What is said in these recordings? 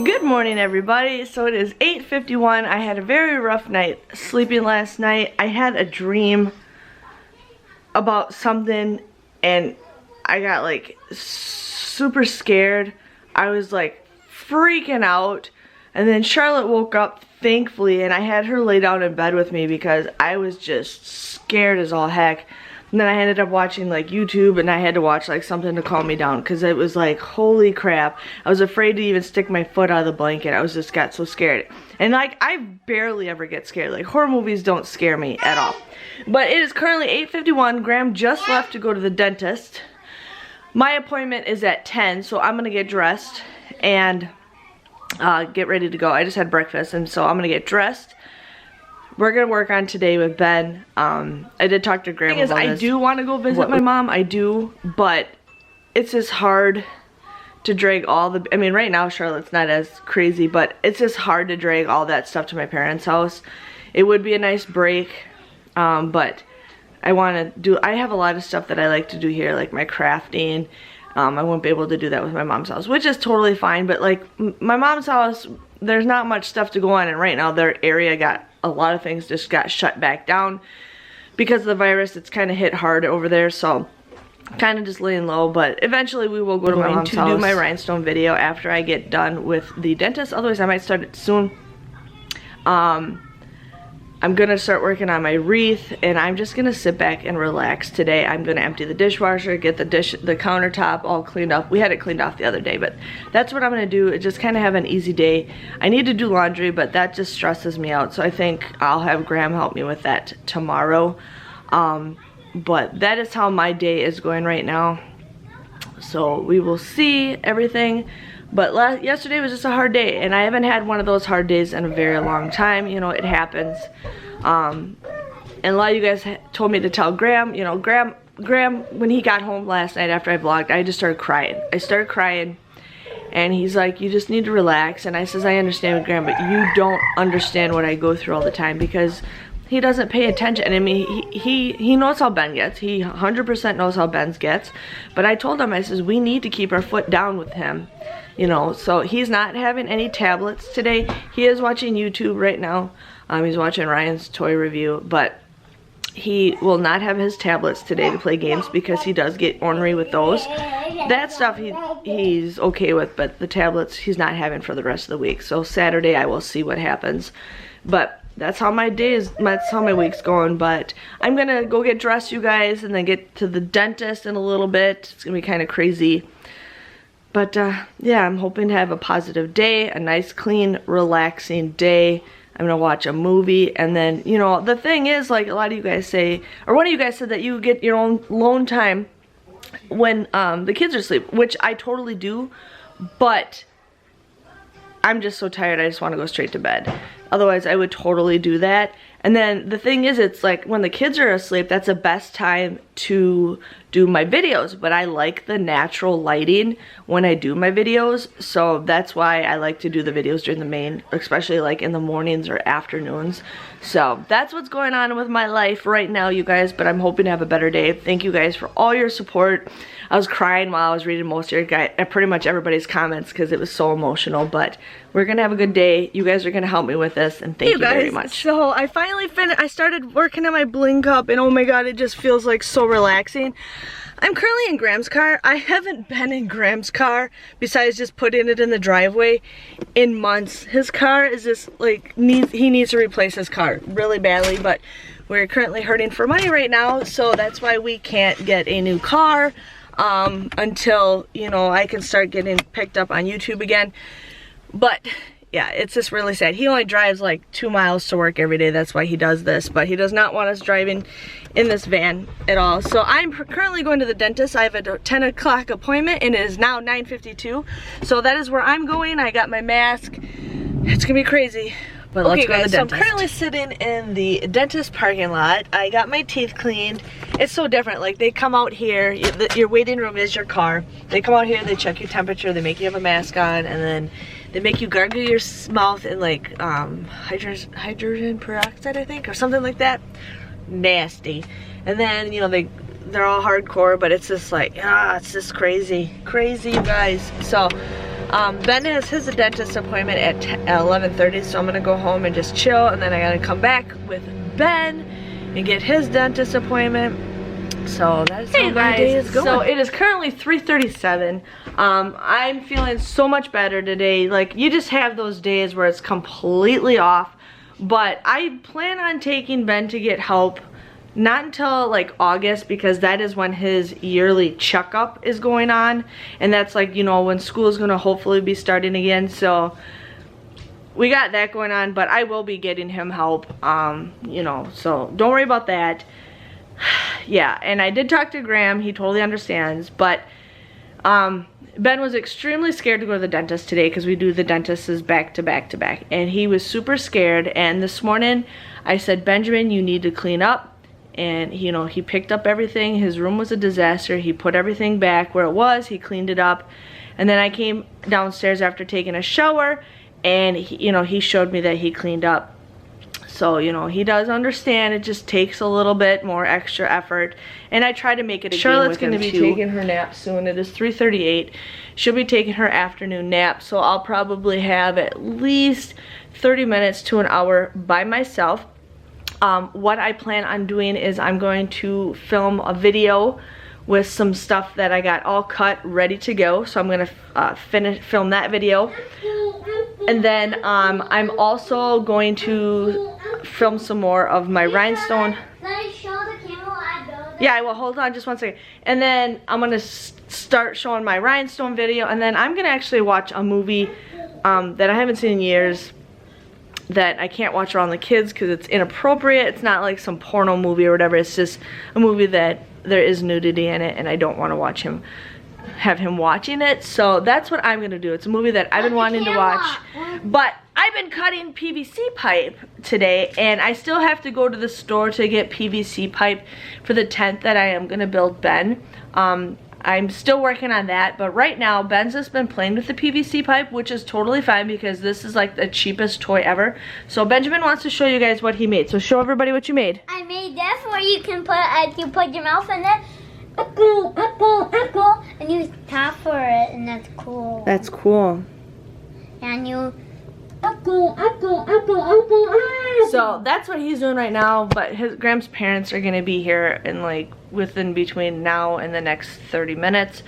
Good morning, everybody. So it is 8:51. I had a very rough night sleeping last night. I had a dream about something and I got like super scared. I was like freaking out, and then Charlotte woke up thankfully, and I had her lay down in bed with me because I was just scared as all heck. And then I ended up watching like YouTube, and I had to watch like something to calm me down because it was like, holy crap. I was afraid to even stick my foot out of the blanket. I was just got so scared. And like, I barely ever get scared. Like, horror movies don't scare me at all. But it is currently 8:51. Graham just left to go to the dentist. My appointment is at 10, so I'm gonna get dressed and get ready to go. I just had breakfast, and so I'm gonna get dressed. We're gonna work on today with Ben. I did talk to Graham about this. I do want to go visit my mom. I do, but it's just hard to drag all the. I mean, right now Charlotte's not as crazy, but it's just hard to drag all that stuff to my parents' house. It would be a nice break, but I want to do. I have a lot of stuff that I like to do here, like my crafting. I won't be able to do that with my mom's house, which is totally fine. But like my mom's house, there's not much stuff to go on, and right now their area got. A lot of things just got shut back down because of the virus. It's kind of hit hard over there, so kind of just laying low. But eventually we will go to my mom's house to do my rhinestone video after I get done with the dentist. Otherwise I might start it soon. I'm gonna start working on my wreath, and I'm just gonna sit back and relax today. I'm gonna empty the dishwasher, get the countertop all cleaned up. We had it cleaned off the other day, but that's what I'm gonna do. Just kind of have an easy day. I need to do laundry, but that just stresses me out, so I think I'll have Graham help me with that tomorrow. But that is how my day is going right now, so we will see everything. But yesterday was just a hard day, and I haven't had one of those hard days in a very long time. You know, it happens. And a lot of you guys told me to tell Graham. You know, Graham, when he got home last night after I vlogged, I just started crying. I started crying, and he's like, you just need to relax. And I says, I understand, Graham, but you don't understand what I go through all the time, because he doesn't pay attention. I mean, he knows how Ben gets. He 100% knows how Ben gets. But I told him, I says, we need to keep our foot down with him. You know, so he's not having any tablets today. He is watching YouTube right now. He's watching Ryan's toy review, but he will not have his tablets today to play games because he does get ornery with those. That stuff he's okay with, but the tablets he's not having for the rest of the week. So Saturday I will see what happens. But that's how my day is, that's how my week's going. But I'm gonna go get dressed, you guys, and then get to the dentist in a little bit. It's gonna be kind of crazy. But yeah, I'm hoping to have a positive day, a nice, clean, relaxing day. I'm gonna watch a movie, and then, you know, the thing is, like a lot of you guys say, or one of you guys said that you get your own alone time when the kids are asleep, which I totally do, but I'm just so tired, I just want to go straight to bed. Otherwise, I would totally do that. And then the thing is, it's like when the kids are asleep, that's the best time to do my videos. But I like the natural lighting when I do my videos. So that's why I like to do the videos during the main, especially like in the mornings or afternoons. So that's what's going on with my life right now, you guys. But I'm hoping to have a better day. Thank you guys for all your support. I was crying while I was reading most of your guys, pretty much everybody's comments, because it was so emotional. But we're gonna have a good day. You guys are gonna help me with this, and thank you very much. So I finally finished. I started working on my bling cup, and oh my god, it just feels like so relaxing. I'm currently in Graham's car. I haven't been in Graham's car besides just putting it in the driveway in months. His car is just like he needs to replace his car really badly, but we're currently hurting for money right now, so that's why we can't get a new car until, you know, I can start getting picked up on YouTube again. But yeah, it's just really sad. He only drives like 2 miles to work every day. That's why he does this. But he does not want us driving in this van at all. So I'm currently going to the dentist. I have a 10 o'clock appointment, and it is now 9:52. So that is where I'm going. I got my mask. It's gonna be crazy. But let's go to the dentist. So I'm currently sitting in the dentist parking lot. I got my teeth cleaned. It's so different. Like, they come out here. Your waiting room is your car. They come out here. They check your temperature. They make you have a mask on, and then they make you gargle your mouth in like hydrogen peroxide, I think, or something like that. Nasty. And then, you know, they're all hardcore, but it's just like, it's just crazy, you guys. So Ben has his dentist appointment at 11:30, so I'm gonna go home and just chill, and then I gotta come back with Ben and get his dentist appointment. So that's how my day is going. So it is currently 3:37. I'm feeling so much better today. Like, you just have those days where it's completely off, but I plan on taking Ben to get help not until like August, because that is when his yearly checkup is going on, and that's like, you know, when school is gonna hopefully be starting again. So we got that going on, but I will be getting him help, you know, so don't worry about that. Yeah, and I did talk to Graham. He totally understands, but Ben was extremely scared to go to the dentist today, because we do the dentists back to back to back, and he was super scared. And this morning I said, Benjamin, you need to clean up. And you know, he picked up everything. His room was a disaster. He put everything back where it was. He cleaned it up. And then I came downstairs after taking a shower, and he, you know, he showed me that he cleaned up. So, you know, he does understand. It just takes a little bit more extra effort, and I try to make it a Charlotte's going to be taking her nap soon. It is 3:38. She'll be taking her afternoon nap, so I'll probably have at least 30 minutes to an hour by myself. What I plan on doing is I'm going to film a video with some stuff that I got all cut, ready to go. So I'm going to film that video. And then I'm also going to film some more of my rhinestone. Let me show the camera what I built. Yeah, well, hold on just one second. And then I'm going to start showing my rhinestone video. And then I'm going to actually watch a movie that I haven't seen in years, that I can't watch around the kids because it's inappropriate. It's not like some porno movie or whatever. It's just a movie that there is nudity in it, and I don't want to have him watching it. So that's what I'm gonna do. It's a movie that I've been wanting to watch, but I've been cutting PVC pipe today, and I still have to go to the store to get PVC pipe for the tent that I am gonna build Ben. I'm still working on that, but right now Ben's just been playing with the PVC pipe, which is totally fine because this is like the cheapest toy ever. So Benjamin wants to show you guys what he made. So show everybody what you made. I made this where you can put your mouth in it, and you tap for it, and that's cool. That's cool. And you. So that's what he's doing right now, but Graham's parents are gonna be here in like within between now and the next 30 minutes.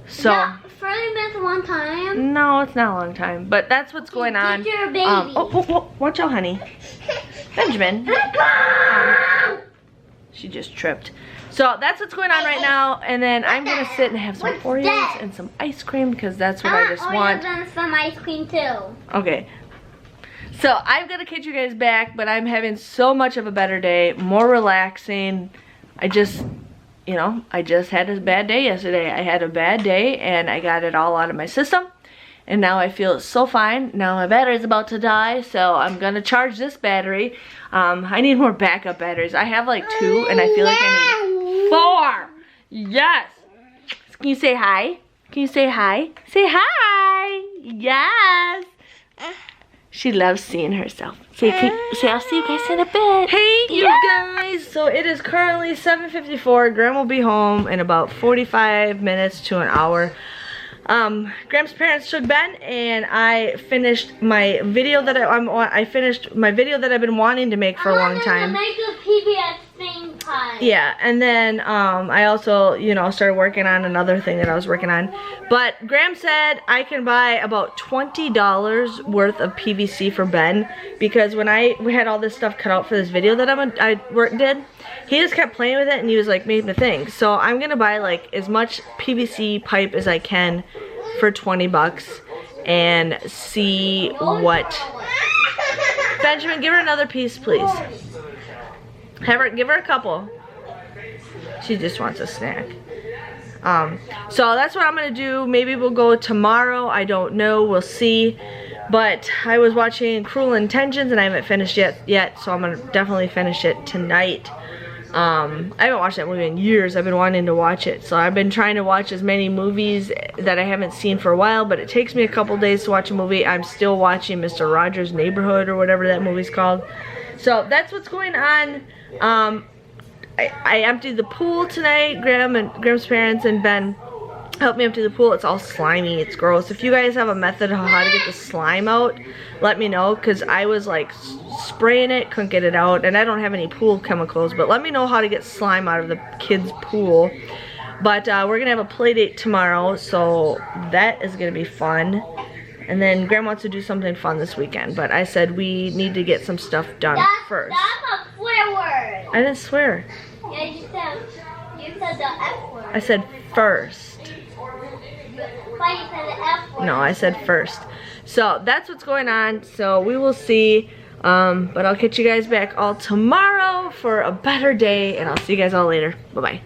So yeah, 30 minutes one time. No, it's not a long time, but that's what's going on. Your baby. Oh, watch out, honey. Benjamin. She just tripped. So that's what's going on right now, and then I'm gonna sit and have some Oreos and some ice cream because that's what I just want. And some ice cream too. Okay. So I'm gonna catch you guys back, but I'm having so much of a better day, more relaxing. I just had a bad day yesterday. I had a bad day and I got it all out of my system. And now I feel so fine. Now my battery's about to die, so I'm gonna charge this battery. I need more backup batteries. I have like 2, and I feel like I need 4. Yes. Can you say hi? Can you say hi? Say hi. Yes. She loves seeing herself. Say, I'll see you guys in a bit. Hey, you guys. So it is currently 7:54. Graham will be home in about 45 minutes to an hour. Graham's parents took Ben, and I finished my video that I finished my video that I've been wanting to make for a long time. Make a PBS thing pie. Yeah, and then I also, started working on another thing that I was working on. But Graham said I can buy about $20 worth of PVC for Ben, because when we had all this stuff cut out for this video that I did, he just kept playing with it and he was like making a thing. So I'm gonna buy like as much PVC pipe as I can for 20 bucks and see what. Benjamin, give her another piece, please. Give her a couple. She just wants a snack. So that's what I'm gonna do. Maybe we'll go tomorrow. I don't know. We'll see. But I was watching Cruel Intentions and I haven't finished yet, so I'm gonna definitely finish it tonight. I haven't watched that movie in years. I've been wanting to watch it, so I've been trying to watch as many movies that I haven't seen for a while, but it takes me a couple days to watch a movie. I'm still watching Mr. Rogers' Neighborhood or whatever that movie's called. So that's what's going on. I emptied the pool tonight. Graham's parents and Ben help me empty the pool. It's all slimy, it's gross. If you guys have a method of how to get the slime out, let me know, because I was like spraying it, couldn't get it out, and I don't have any pool chemicals, but let me know how to get slime out of the kids' pool. But we're gonna have a play date tomorrow, so that is gonna be fun. And then Grandma wants to do something fun this weekend, but I said we need to get some stuff done first. That's a swear word. I didn't swear. Yeah, you said the F word. I said first. But you said the F word. No, I said first. So that's what's going on. So we will see. But I'll catch you guys back all tomorrow for a better day, and I'll see you guys all later. Bye-bye.